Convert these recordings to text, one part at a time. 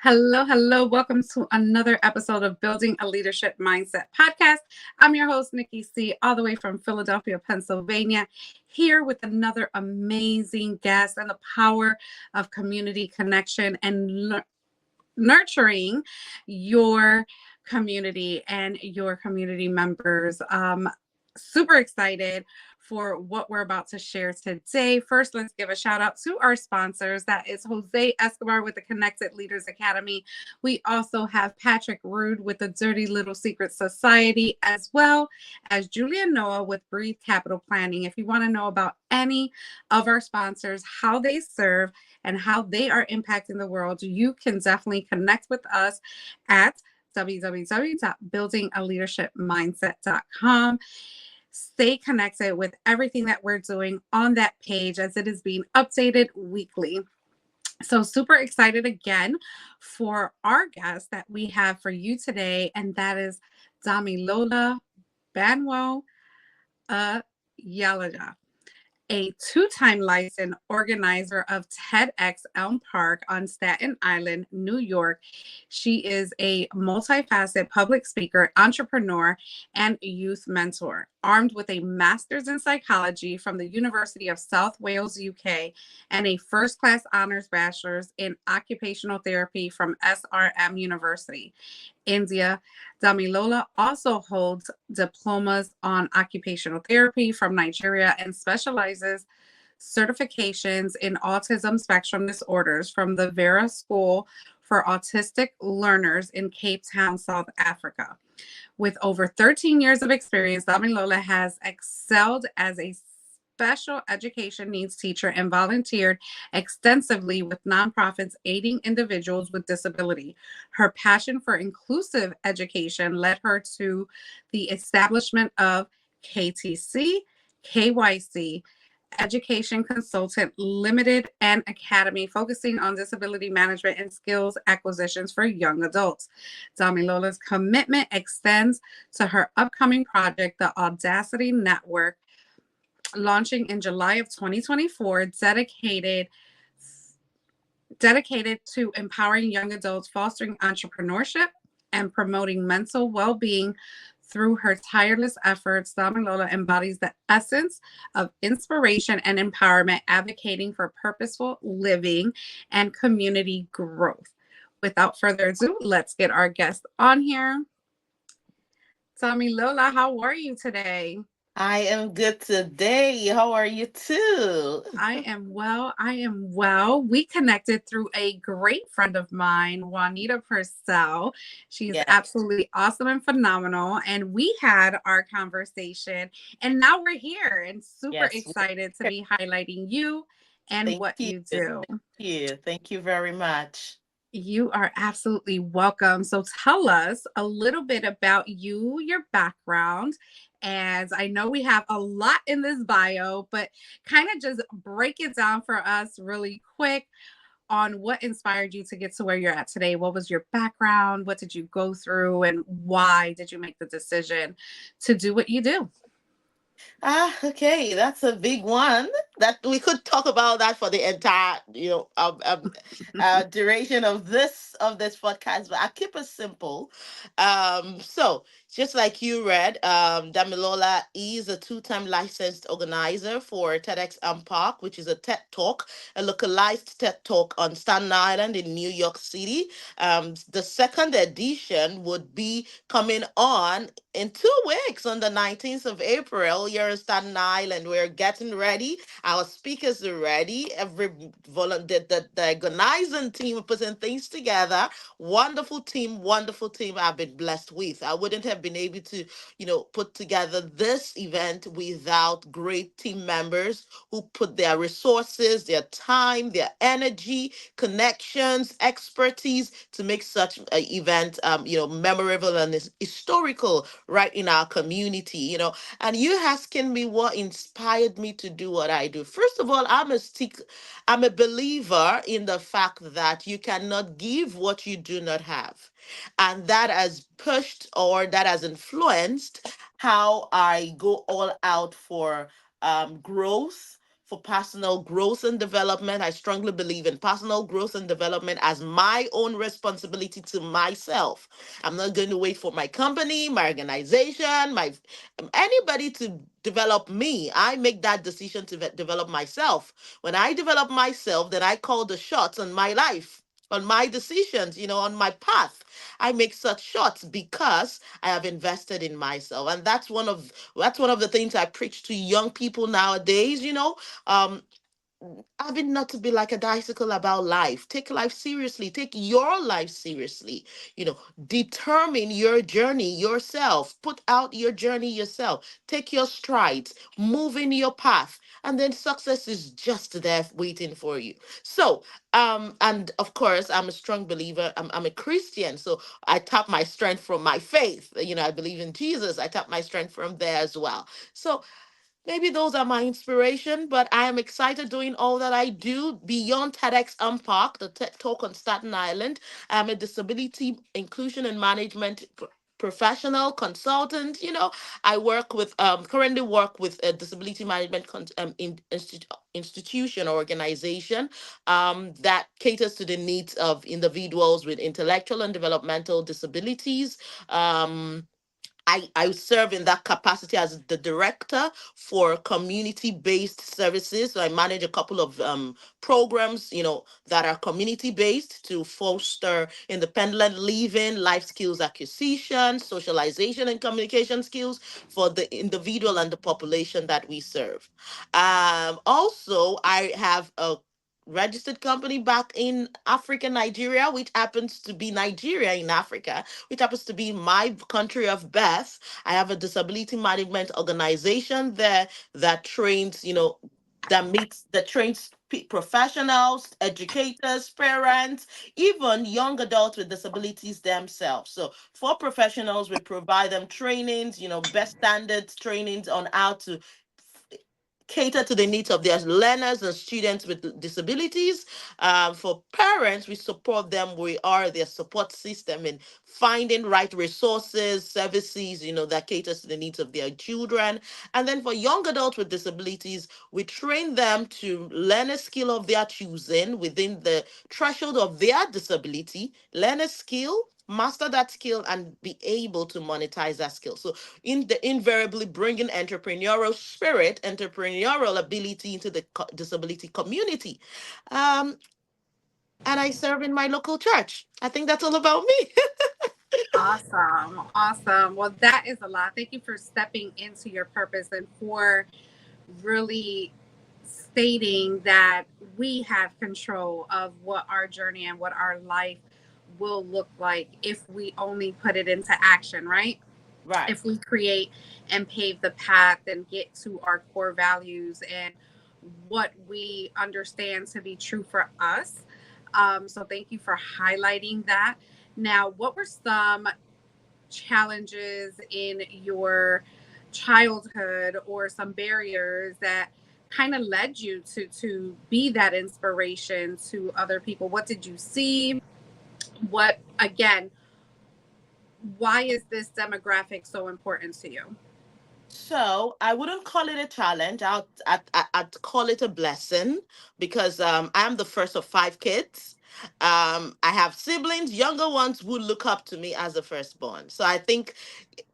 Hello, hello. Welcome to another episode of Building a Leadership Mindset podcast. I'm your host, Nikki C., all the way from Philadelphia, Pennsylvania, here with another amazing guest and the power of community connection and nurturing your community and your community members. Super excited for what we're about to share today. First, let's give a shout out to our sponsors. That is Jose Escobar with the Connected Leaders Academy. We also have Patrick Rude with the Dirty Little Secret Society, as well as Julia Noah with Breathe Capital Planning. If you want to know about any of our sponsors, how they serve, and how they are impacting the world, you can definitely connect with us at www.buildingaleadershipmindset.com. Stay connected with everything that we're doing on that page as it is being updated weekly. So super excited again for our guest that we have for you today, and that is Damilola Banwo Oyalaja, a two-time licensed organizer of TEDx Elm Park on Staten Island, New York. She is a multifaceted public speaker, entrepreneur, and youth mentor. Armed with a master's in psychology from the University of South Wales, UK, and a first-class honors bachelor's in occupational therapy from SRM University, India, Damilola also holds diplomas on occupational therapy from Nigeria and specializes certifications in autism spectrum disorders from the Vera School for Autistic Learners in Cape Town, South Africa. With over 13 years of experience, Damilola has excelled as a special education needs teacher and volunteered extensively with nonprofits aiding individuals with disability. Her passion for inclusive education led her to the establishment of KTC-KYC Education Consultant Limited and Academy, focusing on disability management and skills acquisitions for young adults. Damilola's commitment extends to her upcoming project, the Audacity Network, launching in July of 2024, dedicated to empowering young adults, fostering entrepreneurship, and promoting mental well-being. Through her tireless efforts, Damilola embodies the essence of inspiration and empowerment, advocating for purposeful living and community growth. Without further ado, let's get our guest on here. Damilola, how are you today? I am good today. How are you too? I am well. I am well. We connected through a great friend of mine, Juanita Purcell. She's Yeah, absolutely awesome and phenomenal. And we had our conversation, and now we're here and super yes. excited to be highlighting you and Thank what you. you do. Thank you. Thank you very much. You are absolutely welcome. So tell us a little bit about you, your background. As I know we have a lot in this bio, but kind of just break it down for us really quick on what inspired you to get to where you're at today. What was your background? What did you go through? And why did you make the decision to do what you do? Okay, that's a big one. That we could talk about that for the entire, duration of this podcast. But I keep it simple. So just like you read, Damilola is a two-time licensed organizer for TEDx Park, which is a TED Talk, a localized TED Talk on Staten Island in New York City. The second edition would be coming on in 2 weeks on the 19th of April. You're in Staten Island. We're getting ready. Our speakers are ready. Every volunteer, the organizing team are putting things together. Wonderful team I've been blessed with. I wouldn't have been able to, put together this event without great team members who put their resources, their time, their energy, connections, expertise to make such an event, memorable and historical right in our community. And you asking me what inspired me to do what I do. First of all, I'm a believer in the fact that you cannot give what you do not have. And that has pushed or that has influenced how I go all out for growth, for personal growth and development. I strongly believe in personal growth and development as my own responsibility to myself. I'm not going to wait for my company, my organization, my anybody to develop me. I make that decision to develop myself. When I develop myself, then I call the shots on my life, on my decisions, on my path. I make such shots because I have invested in myself. And that's one of the things I preach to young people nowadays, um having not to be like a bicycle about life. Take life seriously. Take your life seriously. Determine your journey yourself. Put out your journey yourself. Take your strides. Move in your path. And then success is just there waiting for you. So, and of course, I'm a strong believer. I'm a Christian. So I tap my strength from my faith. I believe in Jesus. I tap my strength from there as well. So maybe those are my inspiration, but I am excited doing all that I do beyond TEDx Unpark, the TED Talk on Staten Island. I'm a disability inclusion and management professional consultant. I work with currently work with a disability management institution or organization that caters to the needs of individuals with intellectual and developmental disabilities. Um, I serve in that capacity as the director for community-based services. So I manage a couple of programs, that are community-based to foster independent living, life skills acquisition, socialization, and communication skills for the individual and the population that we serve. Also, I have a registered company back in Africa, Nigeria, which happens to be Nigeria in Africa, which happens to be my country of birth. I have a disability management organization there that trains, that trains professionals, educators, parents, even young adults with disabilities themselves. So for professionals, we provide them trainings, best standards trainings on how to cater to the needs of their learners and students with disabilities. For parents, we support them. We are their support system in finding right resources, services, that caters to the needs of their children. And then for young adults with disabilities, we train them to learn a skill of their choosing within the threshold of their disability, learn a skill, master that skill, and be able to monetize that skill. So invariably bringing entrepreneurial spirit, entrepreneurial ability into the disability community. Um, and I serve in my local church. I think that's all about me. Awesome. Awesome. Well, that is a lot. Thank you for stepping into your purpose and for really stating that we have control of what our journey and what our life will look like if we only put it into action, right? Right. If we create and pave the path and get to our core values and what we understand to be true for us. So, thank you for highlighting that. Now, what were some challenges in your childhood or some barriers that kind of led you to be that inspiration to other people? What did you see? What again, why is this demographic so important to you? So I wouldn't call it a challenge. I'd call it a blessing because I'm the first of five kids. I have siblings, younger ones who look up to me as the firstborn. So I think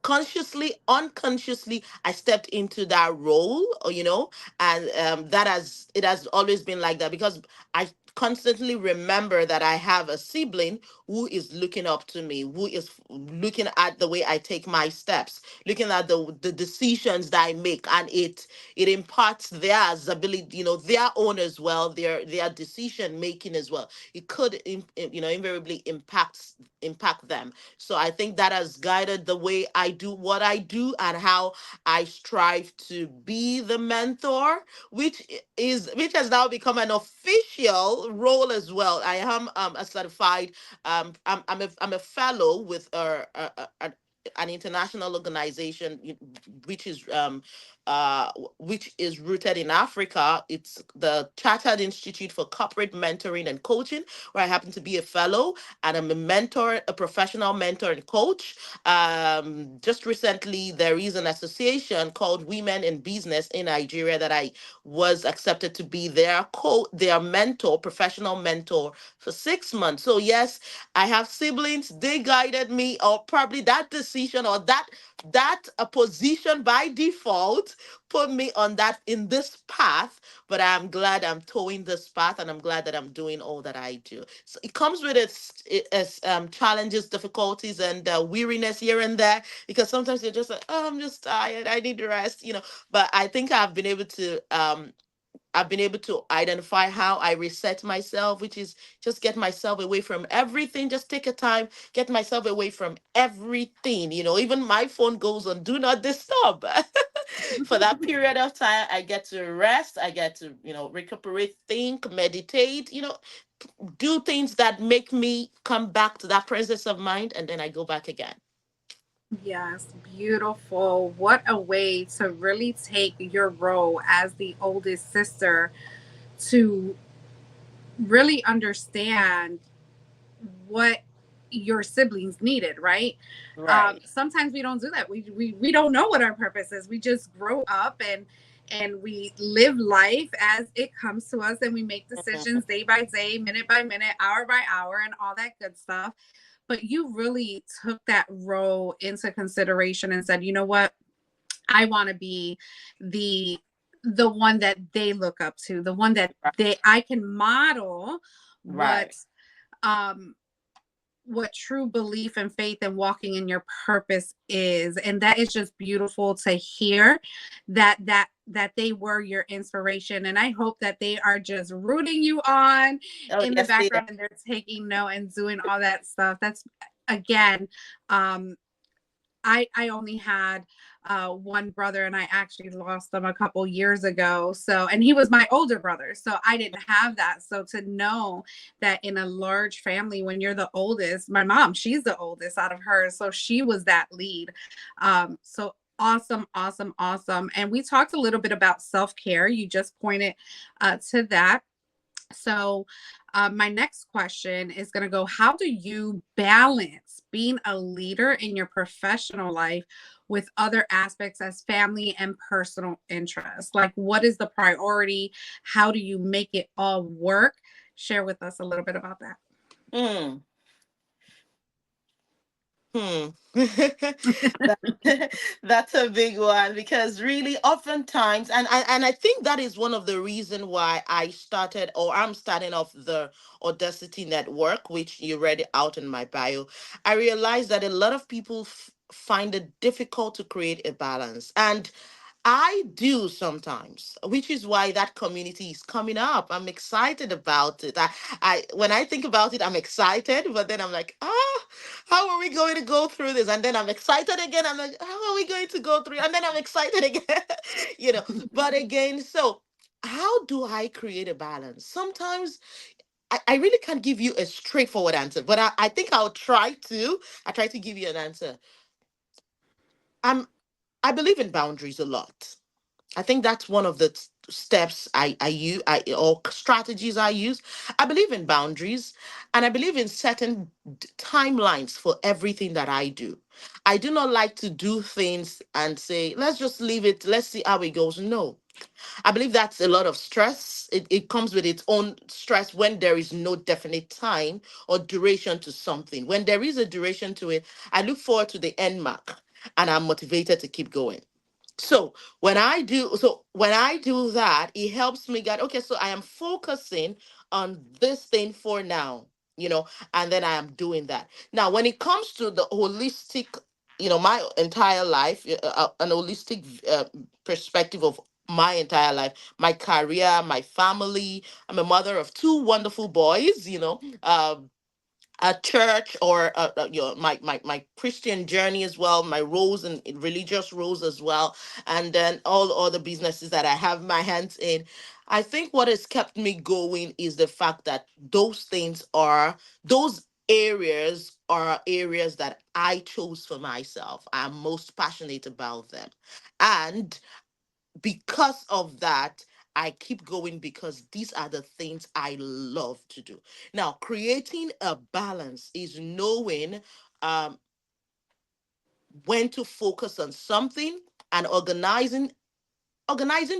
consciously, unconsciously, I stepped into that role, and it has always been like that because I constantly remember that I have a sibling who is looking up to me, who is looking at the way I take my steps, looking at the decisions that I make, and it imparts their ability, their own as well, their decision making as well. It could invariably impact them. So I think that has guided the way I do what I do and how I strive to be the mentor, which has now become an official role as well. I am a certified I'm a fellow with an international organization which is which is rooted in Africa. It's the Chartered Institute for Corporate Mentoring and Coaching, where I happen to be a fellow, and I'm a mentor, a professional mentor and coach. Just recently, there is an association called Women in Business in Nigeria that I was accepted to be their mentor, professional mentor for 6 months. So yes, I have siblings. They guided me, or probably that decision or that a position by default put me on that in this path. But I'm glad I'm towing this path, and I'm glad that I'm doing all that I do. So it comes with its challenges, difficulties, and weariness here and there, because sometimes you're just like, oh, I'm just tired, I need to rest. But I think I've been able to identify how I reset myself, which is just get myself away from everything. Just take a time, get myself away from everything. Even my phone goes on do not disturb. For that period of time, I get to rest. I get to, recuperate, think, meditate, do things that make me come back to that presence of mind. And then I go back again. Yes, beautiful. What a way to really take your role as the oldest sister to really understand what your siblings needed, right? Right. Sometimes we don't do that. We don't know what our purpose is. We just grow up and we live life as it comes to us, and we make Mhm. decisions day by day, minute by minute, hour by hour, and all that good stuff. But you really took that role into consideration and said, you know what? I want to be the the one that they look up to, the one that Right. I can model what Right. um what true belief and faith and walking in your purpose is. And that is just beautiful to hear that they were your inspiration. And I hope that they are just rooting you on Oh, in the yes, they are. background, and they're taking note and doing all that stuff. That's again, um I only had one brother, and I actually lost him a couple years ago. So, and he was my older brother, so I didn't have that. So to know that in a large family, when you're the oldest, my mom, she's the oldest out of her, so she was that lead. So awesome, awesome, awesome. And we talked a little bit about self care. You just pointed to that. So, my next question is going to go: how do you balance being a leader in your professional life with other aspects as family and personal interests? Like, what is the priority? How do you make it all work? Share with us a little bit about that. Hmm. Hmm. That's a big one, because really oftentimes, and I think that is one of the reason why I started, or I'm starting off the Audacity Network, which you read it out in my bio. I realized that a lot of people find it difficult to create a balance, and I do sometimes, which is why that community is coming up. I'm excited about it. I when I think about it, I'm excited, but then I'm like, how are we going to go through this? And then I'm excited again. I'm like, how are we going to go through? And then I'm excited again, you know. But again, so how do I create a balance? Sometimes I really can't give you a straightforward answer, but I think I'll try to. I try to give you an answer. I'm I believe in boundaries a lot. I think that's one of the steps I use, or strategies I use. I believe in boundaries, and I believe in certain timelines for everything that I do. I do not like to do things and say, let's just leave it, let's see how it goes. No, I believe that's a lot of stress. It comes with its own stress when there is no definite time or duration to something. When there is a duration to it, I look forward to the end mark, and I'm motivated to keep going. So when I do that, it helps me get, okay, so I am focusing on this thing for now, you know and then I am doing that. Now when it comes to the holistic, my entire life, an holistic perspective of my entire life, my career, my family. I'm a mother of two wonderful boys, a church, or my Christian journey as well, my roles in religious roles as well, and then all other businesses that I have my hands in. I think what has kept me going is the fact that those areas are areas that I chose for myself. I'm most passionate about them. And because of that, I keep going because these are the things I love to do. Now, creating a balance is knowing um, when to focus on something and organizing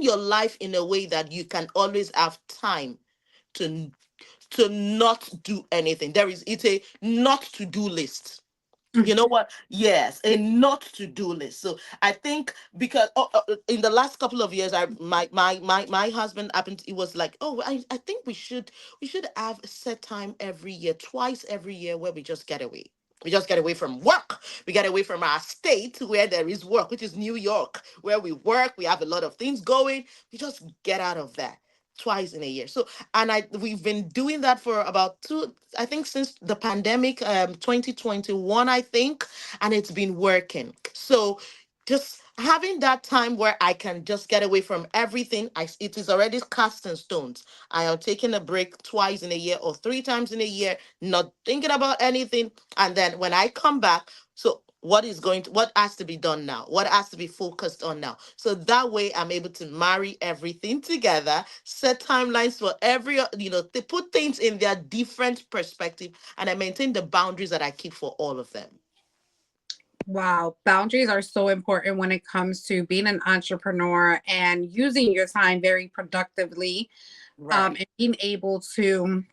your life in a way that you can always have time to not do anything. It's a not to do list. You know what? Yes, a not to do list. So I think because in the last couple of years, my husband happened. It was like, oh, I think we should have a set time every year, twice every year, where we just get away. We just get away from work. We get away from our state where there is work, which is New York, where we work. We have a lot of things going. We just get out of that twice in a year. So, and we've been doing that for about I think since the pandemic, 2021, I think, and it's been working. So just having that time where I can just get away from everything, it is already cast in stones. I am taking a break twice in a year or three times in a year, not thinking about anything. And then when I come back, so what has to be done now? What has to be focused on now? So that way I'm able to marry everything together, set timelines for to put things in their different perspective, and I maintain the boundaries that I keep for all of them. Wow, boundaries are so important when it comes to being an entrepreneur and using your time very productively, Right. and being able to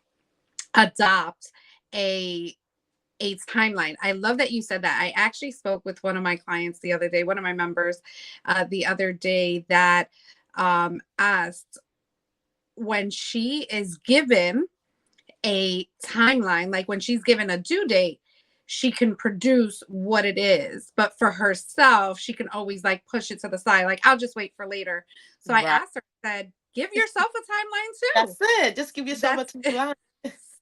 adopt a timeline. I love that you said that. I actually spoke with one of my clients the other day, one of my members the other day, that asked, when she is given a timeline, like when she's given a due date, she can produce what it is. But for herself, she can always like push it to the side, like, I'll just wait for later. So I Right. asked her, I said, give yourself a timeline too. That's it. Just give yourself a That's timeline.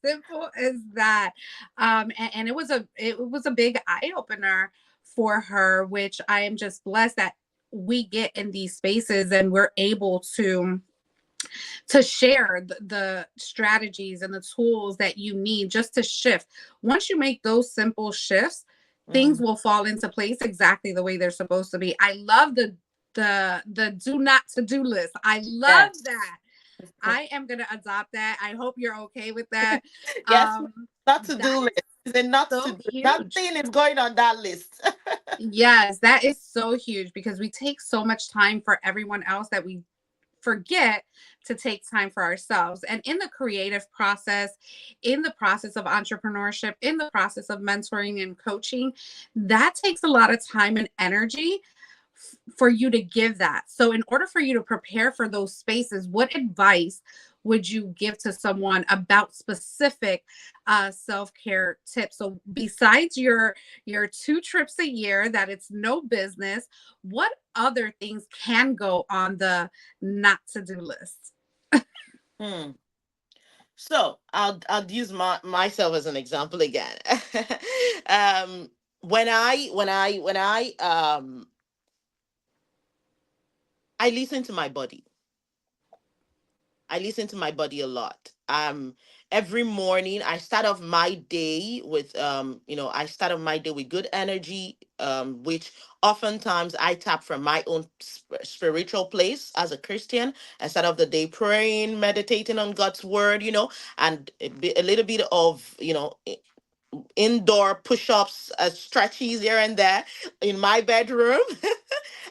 simple as that. And it was a big eye opener for her, which I am just blessed that we get in these spaces and we're able to share the strategies and the tools that you need just to shift. Once you make those simple shifts, things Mm. will fall into place exactly the way they're supposed to be. I love the do not to do list. I love Yes. that. I am gonna adopt that. I hope you're okay with that. Yes. Um, Not to that do list. is It's a not to so do. huge. Nothing is going on that list. Yes, that is so huge because we take so much time for everyone else that we forget to take time for ourselves. And in the creative process, in the process of entrepreneurship, in the process of mentoring and coaching, that takes a lot of time and energy for you to give that. So, in order for you to prepare for those spaces, what advice would you give to someone about specific self-care tips? So, besides your two trips a year, that it's no business, what other things can go on the not to do list? Hmm. So I'll use myself as an example again. um, when I listen to my body. I listen to my body a lot. Every morning I start off my day with I start off my day with good energy, which oftentimes I tap from my own spiritual place as a Christian. I start off the day praying, meditating on God's word, and a little bit of, indoor push-ups, stretches here and there in my bedroom.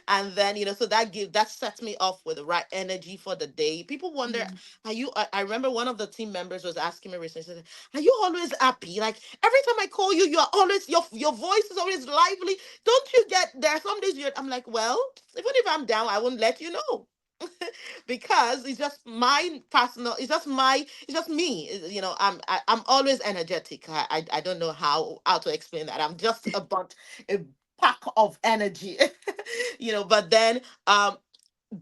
And then, so that sets me off with the right energy for the day. People wonder, Mhm. I remember one of the team members was asking me recently, said, are you always happy? Like every time I call you, you're always your voice is always lively. Don't you get there are some days I'm like, well, even if I'm down, I won't let you know. Because it's just my personal, it's just me. I'm always energetic. I don't know how to explain that. I'm just a pack of energy. But then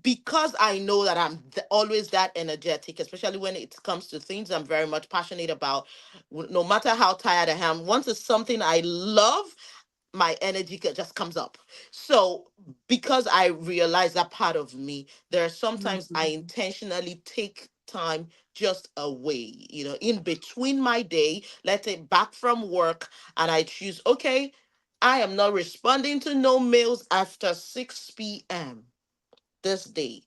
because I know that I'm always that energetic, especially when it comes to things I'm very much passionate about. No matter how tired I am, once it's something I love, my energy just comes up. So because I realize that part of me, there are sometimes I Mhm. intentionally take time just away, in between my day, let's say back from work, and I choose, okay, I am not responding to no mails after 6 p.m. this day.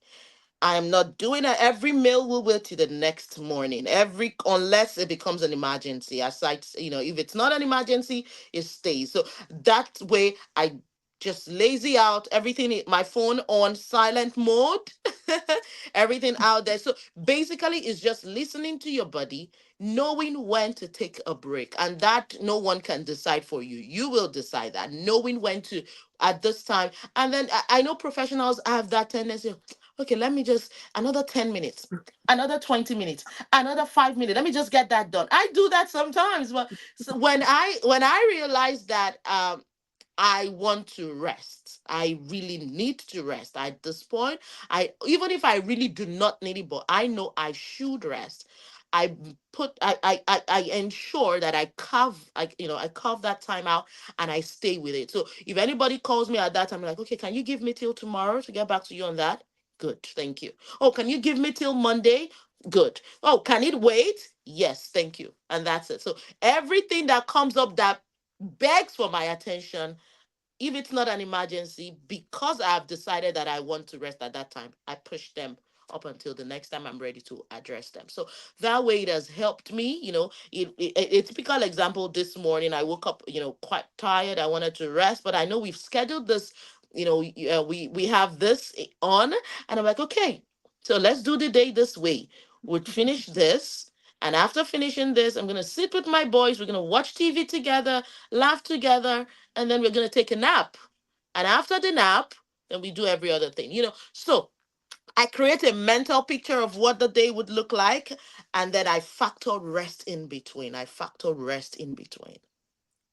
I am not doing it. Every meal will wait till the next morning. Every unless it becomes an emergency. Aside, if it's not an emergency, it stays. So that way, I just lazy out everything. My phone on silent mode, everything out there. So basically, it's just listening to your body, knowing when to take a break, and that no one can decide for you. You will decide that, knowing when to at this time. And then I know professionals have that tendency. Okay, let me just another 10 minutes, another 20 minutes, another 5 minutes. Let me just get that done. I do that sometimes. But so when I realize that I want to rest. I really need to rest. At this point, I even if I really do not need it, but I know I should rest. I ensure that I carve that time out and I stay with it. So if anybody calls me at that time, I'm like, okay, can you give me till tomorrow to get back to you on that? Good, thank you. Oh, can you give me till Monday? Good. Oh, can it wait? Yes, thank you. And that's it. So everything that comes up that begs for my attention, if it's not an emergency, because I've decided that I want to rest at that time, I push them up until the next time I'm ready to address them. So that way it has helped me. A typical example, this morning I woke up, quite tired. I wanted to rest, but I know we've scheduled this, we have this on, and I'm like, okay, so let's do the day this way. We'll finish this. And after finishing this, I'm going to sit with my boys. We're going to watch TV together, laugh together, and then we're going to take a nap. And after the nap, then we do every other thing. So I create a mental picture of what the day would look like, and then I factor rest in between. I factor rest in between.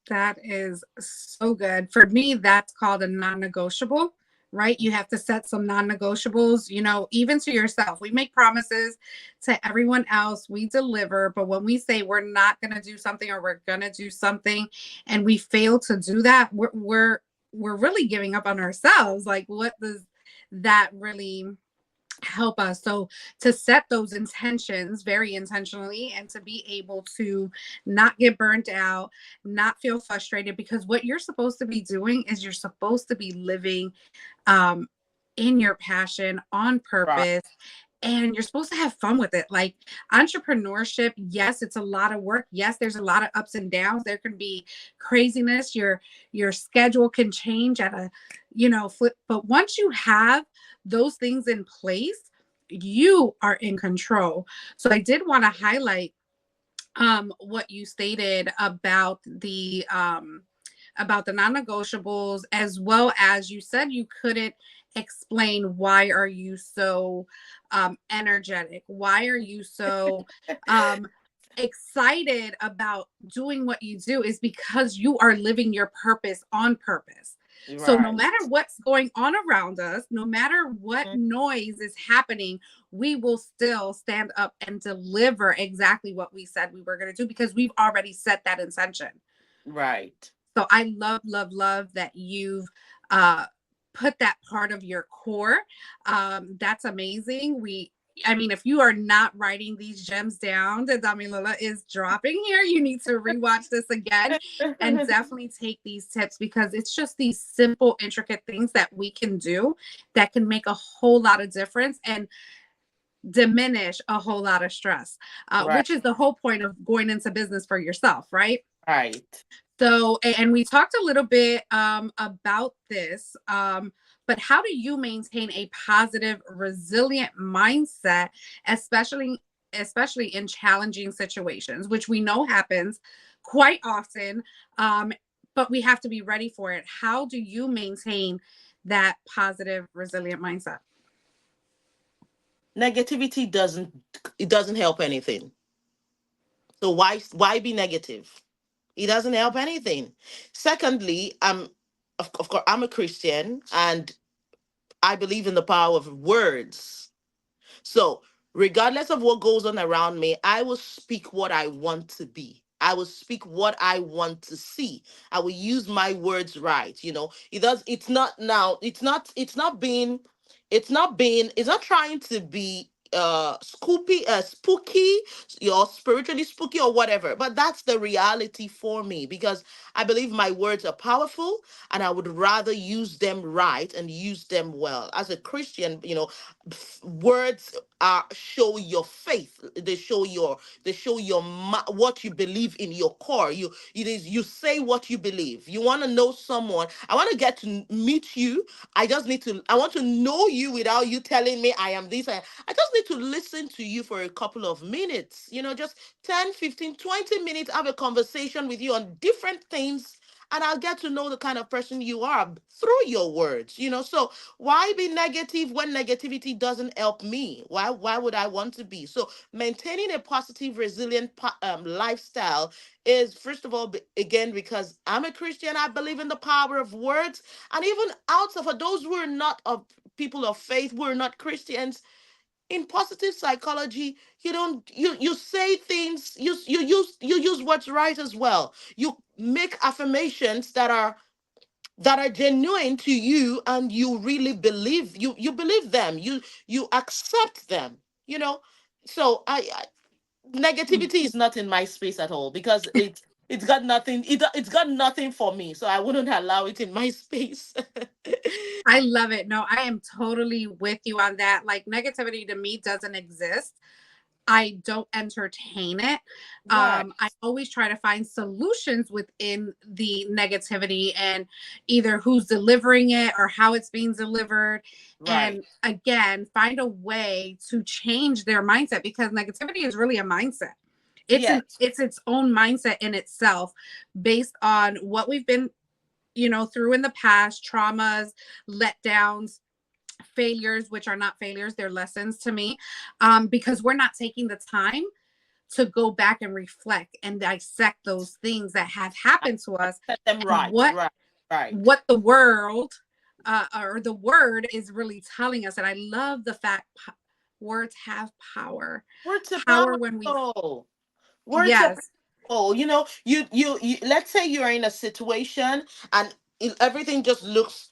That is so good. For me, that's called a non-negotiable, right? You have to set some non-negotiables, even to yourself. We make promises to everyone else, we deliver, but when we say we're not going to do something or we're going to do something and we fail to do that, we're really giving up on ourselves. Like, what does that really help us? So to set those intentions very intentionally and to be able to not get burnt out, not feel frustrated, because what you're supposed to be doing is you're supposed to be living um in your passion on Right. purpose, and you're supposed to have fun with it. Like, entrepreneurship, yes, it's a lot of work. Yes, there's a lot of ups and downs. There can be craziness. Your schedule can change at a flip, but once you have those things in place, you are in control. So I did want to highlight what you stated about the non-negotiables, as well as you said you couldn't explain why are you so energetic, why are you so um excited about doing what you do, is because you are living your purpose on purpose. So no Right. matter what's going on around us, no matter what noise is happening, we will still stand up and deliver exactly what we said we were going to do, because we've already set that intention. Right. So I love, love, love that you've uh, put that part of your core. That's amazing. I mean, if you are not writing these gems down that Damilola is dropping here, you need to rewatch this again and definitely take these tips, because it's just these simple, intricate things that we can do that can make a whole lot of difference and diminish a whole lot of stress, Right. which is the whole point of going into business for yourself, right? Right. So, and we talked a little bit about this, but how do you maintain a positive, resilient mindset, especially in challenging situations, which we know happens quite often, but we have to be ready for it. How do you maintain that positive, resilient mindset? Negativity doesn't help anything. So why be negative? It doesn't help anything. Secondly, of course I'm a Christian, and I believe in the power of words. So, regardless of what goes on around me, I will speak what I want to be. I will speak what I want to see. I will use my words right. It's not now, it's not trying to be spooky, you're spiritually spooky or whatever, but that's the reality for me, because I believe my words are powerful, and I would rather use them right and use them well. As a Christian, words are show your faith. They show your what you believe in your core. You say what you believe. You want to know someone, I want to get to meet you. I want to know you without you telling me I am this. I just need to listen to you for a couple of minutes, just 10, 15, 20 minutes, have a conversation with you on different things, and I'll get to know the kind of person you are through your words. So why be negative when negativity doesn't help me? Why would I want to be? So maintaining a positive, resilient lifestyle is, first of all, again, because I'm a Christian, I believe in the power of words. And even outside, for those who are not of people of faith, who are not Christians, in positive psychology, you say things, you use what's right as well. You make affirmations that are genuine to you, and you really believe them, you accept them, you know so I negativity is not in my space at all, because it's got nothing, it's got nothing for me, so I wouldn't allow it in my space. I love it. No, I am totally with you on that. Like, negativity to me doesn't exist. I don't entertain it. Right, I always try to find solutions within the negativity, and either who's delivering it or how it's being delivered. right. And again, find a way to change their mindset, because negativity is really a mindset. Yes, It's its own mindset in itself, based on what we've been, through in the past, traumas, letdowns, failures, which are not failures, they're lessons to me, because we're not taking the time to go back and reflect and dissect those things that have I happened to us, set them and right, what right, right. what the world, or the word is really telling us. And I love the fact words have power. Words are Power when we, powerful. Words are yes. powerful. You let's say you're in a situation, and everything just looks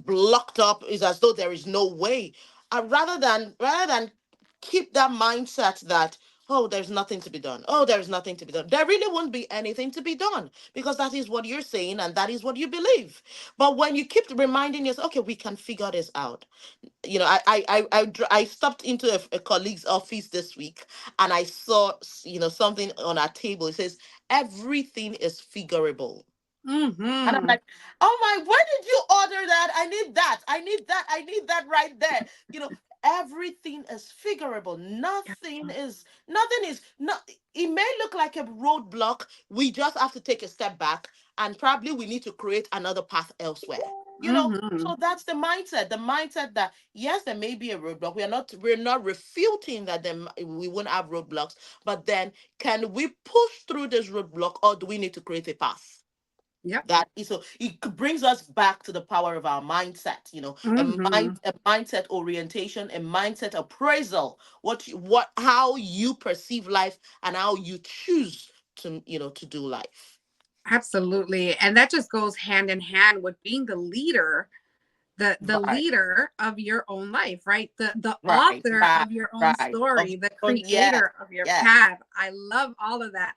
blocked up. It's as though there is no way. Rather than keep that mindset that, oh, there's nothing to be done. Oh, there's nothing to be done. There really won't be anything to be done, because that is what you're saying and that is what you believe. But when you keep reminding yourself, okay, we can figure this out. I stopped into a colleague's office this week, and I saw something on our table. It says everything is figurable. And I'm Mm-hmm. like, oh my, where did you order that? I need that. I need that. I need that right there. Everything is figurable. Nothing is not. It may look like a roadblock. We just have to take a step back, and probably we need to create another path elsewhere. Mm-hmm. So that's the mindset. The mindset that, yes, there may be a roadblock. We're not refuting that we won't have roadblocks, but then, can we push through this roadblock, or do we need to create a path? Yep. That is, so it brings us back to the power of our mindset, Mm-hmm. a mindset orientation, a mindset appraisal, how you perceive life, and how you choose to do life. Absolutely. And that just goes hand in hand with being the leader, the Right, leader of your own life, right? The right, author right, of your own right. story, the Yeah, creator of your yeah. path. I love all of that.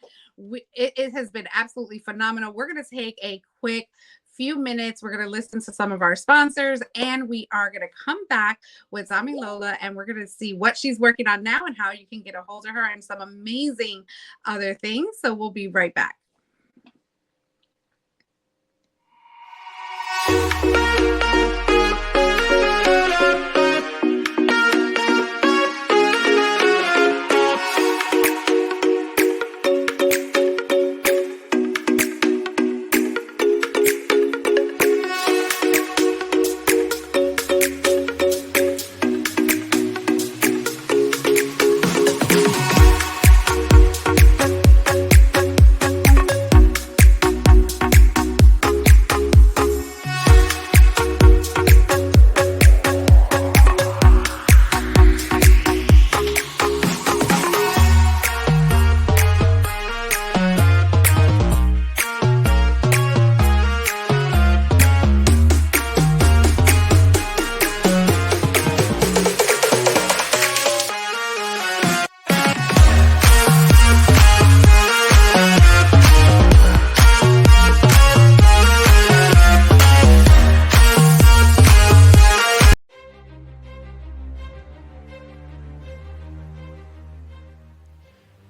It has been absolutely phenomenal. We're going to take a quick few minutes. We're going to listen to some of our sponsors, and we are going to come back with Damilola, and we're going to see what she's working on now and how you can get a hold of her, and some amazing other things. So we'll be right back.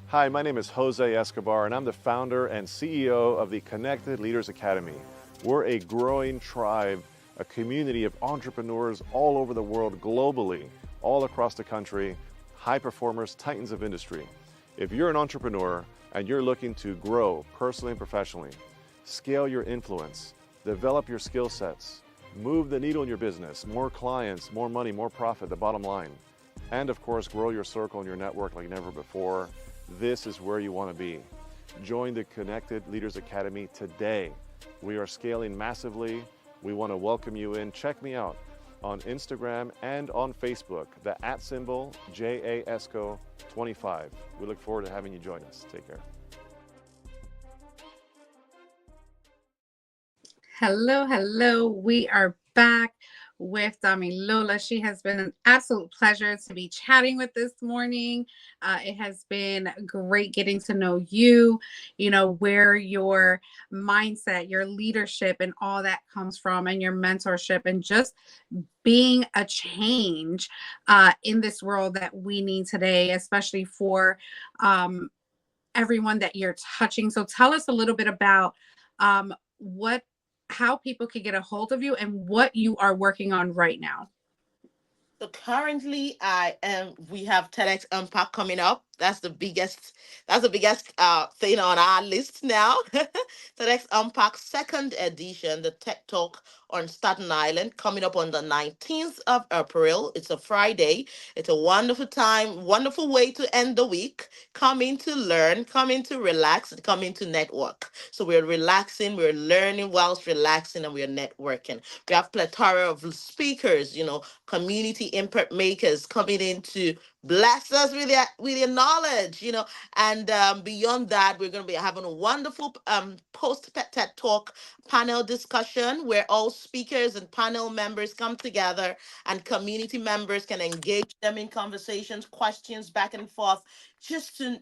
Hi, my name is Jose Escobar, and I'm the founder and CEO of the Connected Leaders Academy. We're a growing tribe, a community of entrepreneurs all over the world, globally, all across the country, high performers, titans of industry. If you're an entrepreneur and you're looking to grow personally and professionally, scale your influence, develop your skill sets, move the needle in your business, more clients, more money, more profit, the bottom line, and of course, grow your circle and your network like never before, this is where you want to be. Join the Connected Leaders Academy today. We are scaling massively. We want to welcome you in. Check me out on Instagram and on Facebook, the @ JAESCO25. We look forward to having you join us. Take care. Hello, hello. We are back with Damilola. She has been an absolute pleasure to be chatting with this morning. It has been great getting to know you, where your mindset, your leadership, and all that comes from, and your mentorship, and just being a change in this world that we need today, especially for everyone that you're touching. So tell us a little bit about what how people can get a hold of you and what you are working on right now. So currently, we have TEDx Unpack coming up. That's the biggest thing on our list now. TEDx Unpack second edition, the TED Talk on Staten Island, coming up on the 19th of April. It's a Friday. It's a wonderful time, wonderful way to end the week. Coming to learn, coming to relax, and coming to network. So we're relaxing, we're learning whilst relaxing, and we're networking. We have plethora of speakers, community impact makers coming in to bless us with your knowledge, and beyond that, we're going to be having a wonderful post TED Talk panel discussion where all speakers and panel members come together and community members can engage them in conversations, questions back and forth, just to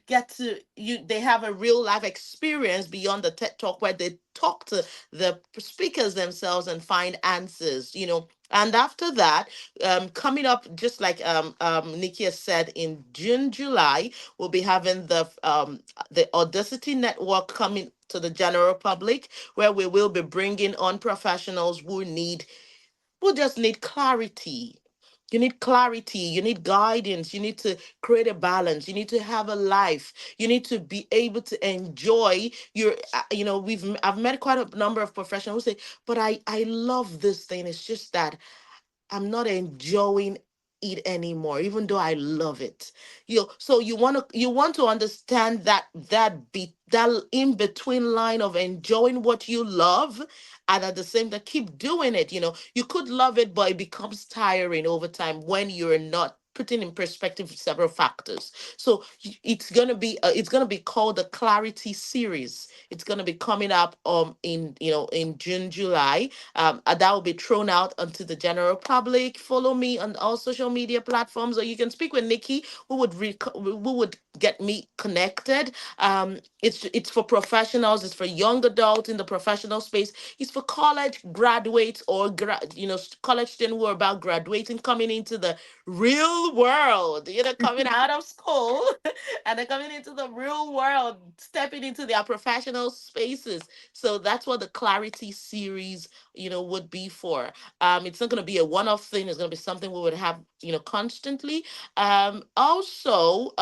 get to you. They have a real life experience beyond the TED Talk where they talk to the speakers themselves and find answers. And after that, coming up, just like Nikki has said, in June, July, we'll be having the Audacity Network coming to the general public, where we will be bringing on professionals who just need clarity. You need clarity, you need guidance, you need to create a balance, you need to have a life, you need to be able to enjoy I've met quite a number of professionals who say, but I love this thing. It's just that I'm not enjoying it anymore, even though I love it. So you want to understand that in between line of enjoying what you love, and at the same time keep doing it. You could love it, but it becomes tiring over time when you're not putting in perspective several factors. So it's gonna be called the Clarity Series. It's gonna be coming up in June, July. That will be thrown out onto the general public. Follow me on all social media platforms, or you can speak with Nikki, who would get me connected. It's for professionals. It's for young adults in the professional space. It's for college graduates or college students who are about graduating, coming into the real world. Coming out of school and they're coming into the real world, stepping into their professional spaces. So that's what the Clarity series would be for. It's not going to be a one-off thing. It's going to be something we would have constantly. Also,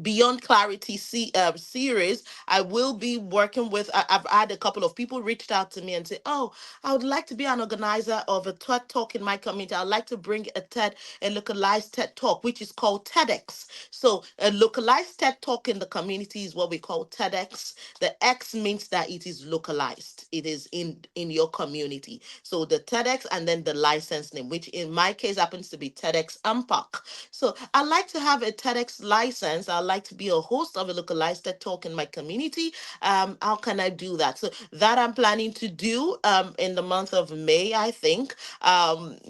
Beyond Clarity series, I will be working with. I've had a couple of people reached out to me and say, "Oh, I would like to be an organizer of a TED Talk in my community. I'd like to bring a localized TED Talk, which is called TEDx. So a localized TED Talk in the community is what we call TEDx. The X means that it is localized. It is in your community. So the TEDx and then the license name, which in my case happens to be TEDx Unpack. So I like to have a TEDx license. I like to be a host of a localized TED Talk in my community. How can I do that? So that I'm planning to do in the month of May, I think.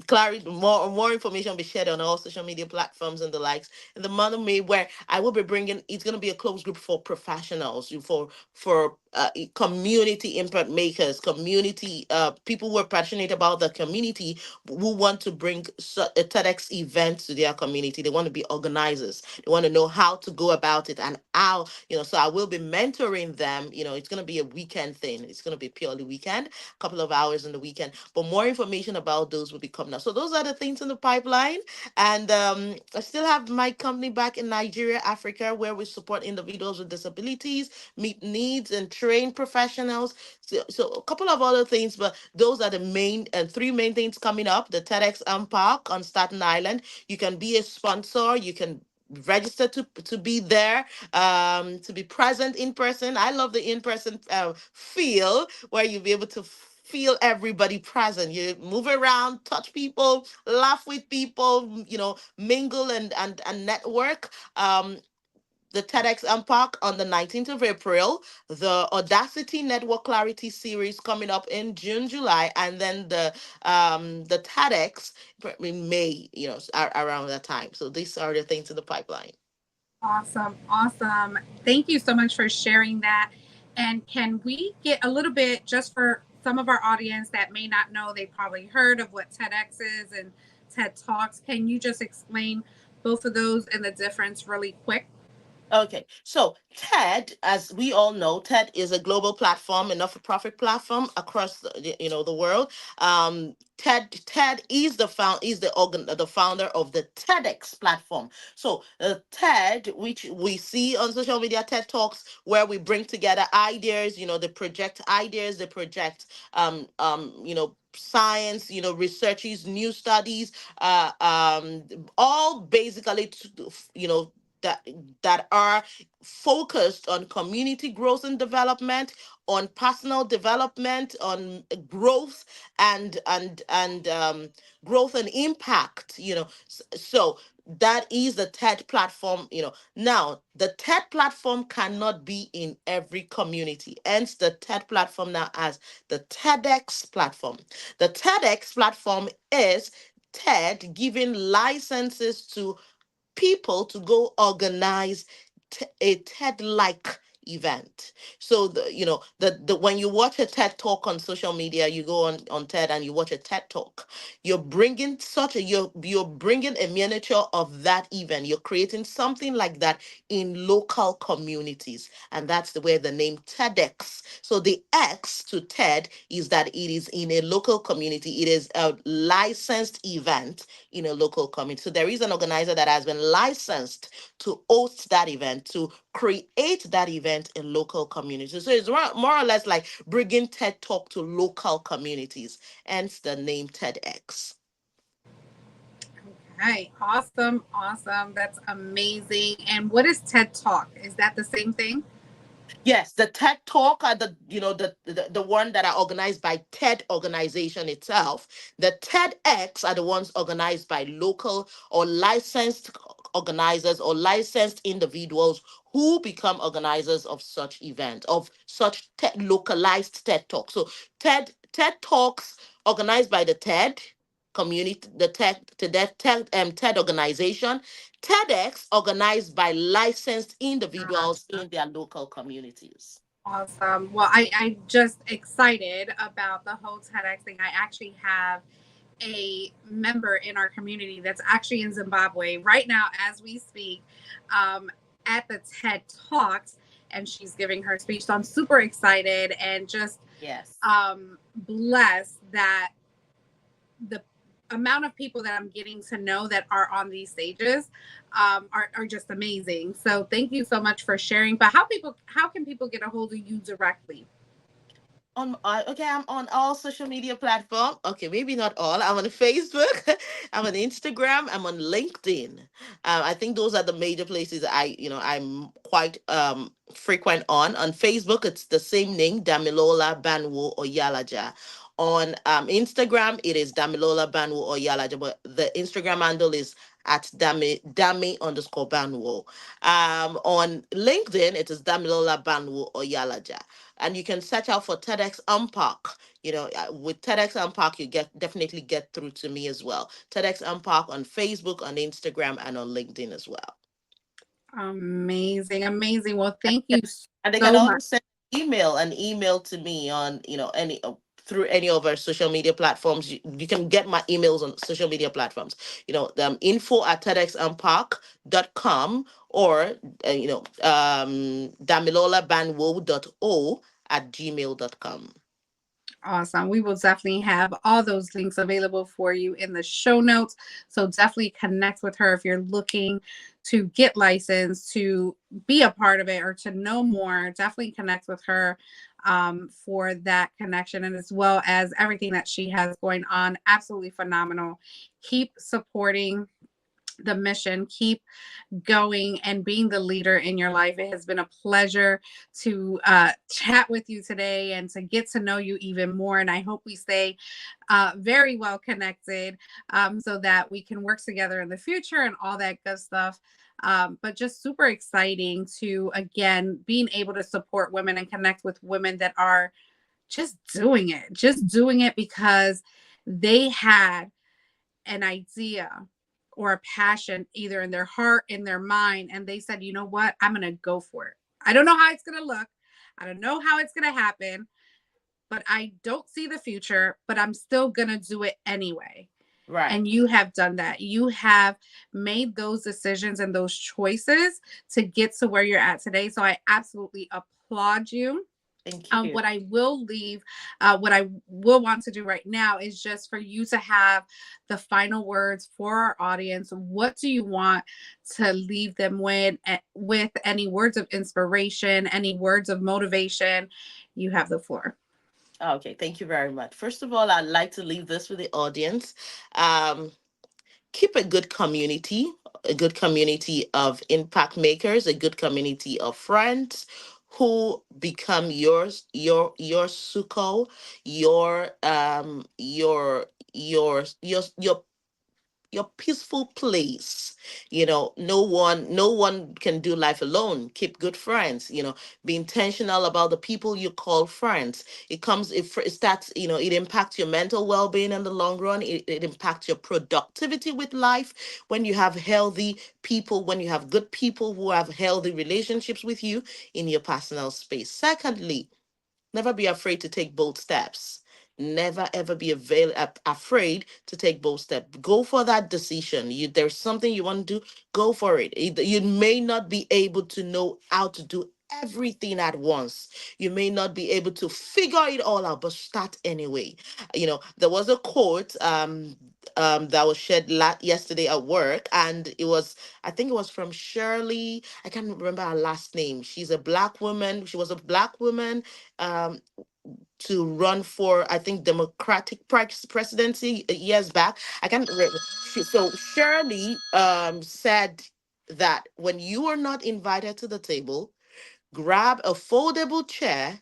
Clarity, more information will be shared on all social media platforms and the likes in the month of May, where I will be bringing. It's going to be a closed group for professionals, for community impact makers, community people who are passionate about the community, who want to bring a TEDx event to their community. They want to be organizers. They want to know how to go about it and how, so I will be mentoring them. It's going to be a weekend thing. It's going to be purely weekend, a couple of hours in the weekend. But more information about those will be coming up. So those are the things in the pipeline. And I still have my company back in Nigeria, Africa, where we support individuals with disabilities, meet needs, and train professionals. So a couple of other things, but those are the main and three main things coming up. The TEDx Park on Staten Island. You can be a sponsor. You can register to be there, to be present in person. I love the in-person feel, where you'll be able to feel everybody present. You move around, touch people, laugh with people, mingle and network. The TEDx Park on the 19th of April, the Audacity Network Clarity series coming up in June, July, and then the TEDx in May, around that time. So these are the things in the pipeline. Awesome. Awesome. Thank you so much for sharing that. And can we get a little bit, just for some of our audience that may not know, they probably heard of what TEDx is and TED Talks. Can you just explain both of those and the difference really quick? Okay, so TED, as we all know, TED is a global platform, a not-for-profit platform across the world. TED is the founder of the TEDx platform. So TED, which we see on social media, TED Talks, where we bring together ideas. They project ideas, they project science, researches, new studies, all basically that that are focused on community growth and development, on personal development, on growth and growth and impact. So that is the TED platform. Now the TED platform cannot be in every community, hence the TED platform now as the TEDx platform. The TEDx platform is TED giving licenses to people to go organize a TED-like event. So the when you watch a TED talk on social media, you go on TED and you watch a TED talk, you're bringing a miniature of that event. You're creating something like that in local communities, and that's where the name TEDx. So the X to TED is that it is in a local community. It is a licensed event in a local community. So there is an organizer that has been licensed to host that event, to create that event in local communities. So it's more or less like bringing TED Talk to local communities, hence the name TEDx. Okay, awesome, awesome. That's amazing. And what is TED Talk? Is that the same thing? Yes, the TED Talk are the one that are organized by TED organization itself. The TEDx are the ones organized by local or licensed organizers or licensed individuals who become organizers of such events, of such localized TED Talks. So TED Talks organized by the TED community, TED organization. TEDx organized by licensed individuals in their local communities. Awesome. Well, I just excited about the whole TEDx thing. I actually have a member in our community that's actually in Zimbabwe right now as we speak, at the TED Talks, and she's giving her speech. So I'm super excited and just Yes. blessed that the amount of people that I'm getting to know that are on these stages are just amazing. So thank you so much for sharing. But how can people get a hold of you directly? Okay, I'm on all social media platforms. Okay, maybe not all. I'm on Facebook, I'm on Instagram, I'm on LinkedIn. I think those are the major places I'm quite frequent on. On Facebook, it's the same name, Damilola Banwo Oyalaja. On Instagram, it is Damilola Banwo Oyalaja, but the Instagram handle is at Dami _Banwo. On LinkedIn, it is Damilola Banwo Oyalaja, and you can search out for TEDx Unpark. With TEDx Unpark, you definitely get through to me as well. TEDx Unpark on Facebook, on Instagram, and on LinkedIn as well. Amazing, amazing. Well, thank you And they can so also much. send email to me on, any through any of our social media platforms. You can get my emails on social media platforms. Info@tedxunpark.com, or damilolabanwo.o@gmail.com. Awesome. We will definitely have all those links available for you in the show notes. So definitely connect with her if you're looking to get licensed, to be a part of it, or to know more. Definitely connect with her for that connection, and as well as everything that she has going on. Absolutely phenomenal. Keep supporting the mission. Keep going and being the leader in your life. It has been a pleasure to chat with you today and to get to know you even more. And I hope we stay very well connected, so that we can work together in the future and all that good stuff. But just super exciting to, again, being able to support women and connect with women that are just doing it because they had an idea or a passion either in their heart, in their mind, and they said, you know what, I'm going to go for it. I don't know how it's going to look. I don't know how it's going to happen, but I don't see the future, but I'm still going to do it anyway. Right. And you have done that. You have made those decisions and those choices to get to where you're at today. So I absolutely applaud you. Thank you. What I will leave, what I will want to do right now is just for you to have the final words for our audience. What do you want to leave them with any words of inspiration, any words of motivation? You have the floor. Okay, thank you very much. First of all, I'd like to leave this with the audience. Um, Keep a good community of impact makers, a good community of friends who become your suko, your your peaceful place. No one can do life alone. Keep good friends. Be intentional about the people you call friends. It starts, it impacts your mental well-being in the long run. It impacts your productivity with life when you have healthy people, when you have good people who have healthy relationships with you in your personal space. Secondly, never be afraid to take bold steps. Never ever be afraid to take bold steps. Go for that decision. There's something you want to do, go for it. You may not be able to know how to do everything at once. You may not be able to figure it all out, but start anyway. There was a quote that was shared yesterday at work, and I think it was from Shirley. I can't remember her last name. She's a black woman. She was a black woman, um, to run for, I think, Democratic presidency years back. I can't remember. So Shirley said that when you are not invited to the table, grab a foldable chair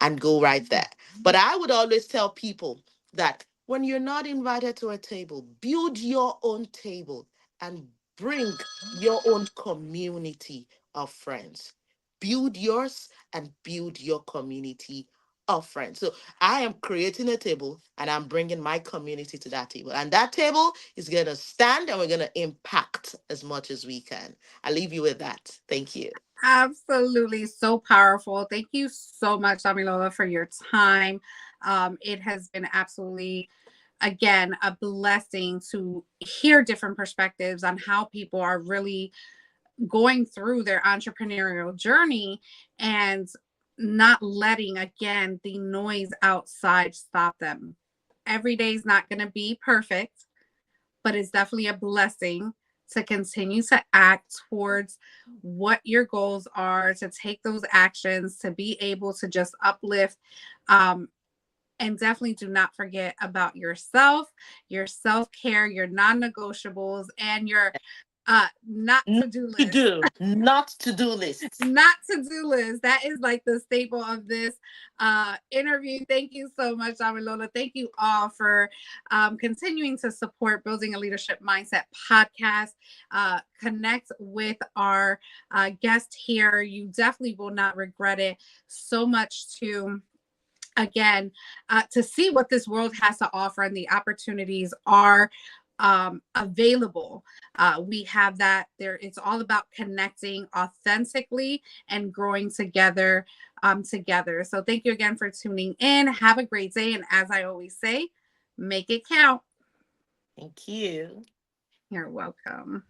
and go right there. But I would always tell people that when you're not invited to a table, build your own table and bring your own community of friends. Build yours and build your community of friends. So I am creating a table and I'm bringing my community to that table. And that table is going to stand and we're going to impact as much as we can. I leave you with that. Thank you. Absolutely. So powerful. Thank you so much, Damilola, for your time. It has been absolutely, again, a blessing to hear different perspectives on how people are really going through their entrepreneurial journey and not letting, again, the noise outside stop them. Every day is not going to be perfect, but it's definitely a blessing to continue to act towards what your goals are, to take those actions, to be able to just uplift. And definitely do not forget about yourself, your self-care, your non-negotiables, and your not Not to-do to list. do, not to do lists. Not to-do list. That is like the staple of this interview. Thank you so much, Damilola. Thank you all for continuing to support Building a Leadership Mindset podcast. Connect with our guest here. You definitely will not regret it. So much to, again, to see what this world has to offer and the opportunities are available. We have that there. It's all about connecting authentically and growing together together. So thank you again for tuning in. Have a great day. And as I always say, make it count. Thank you. You're welcome.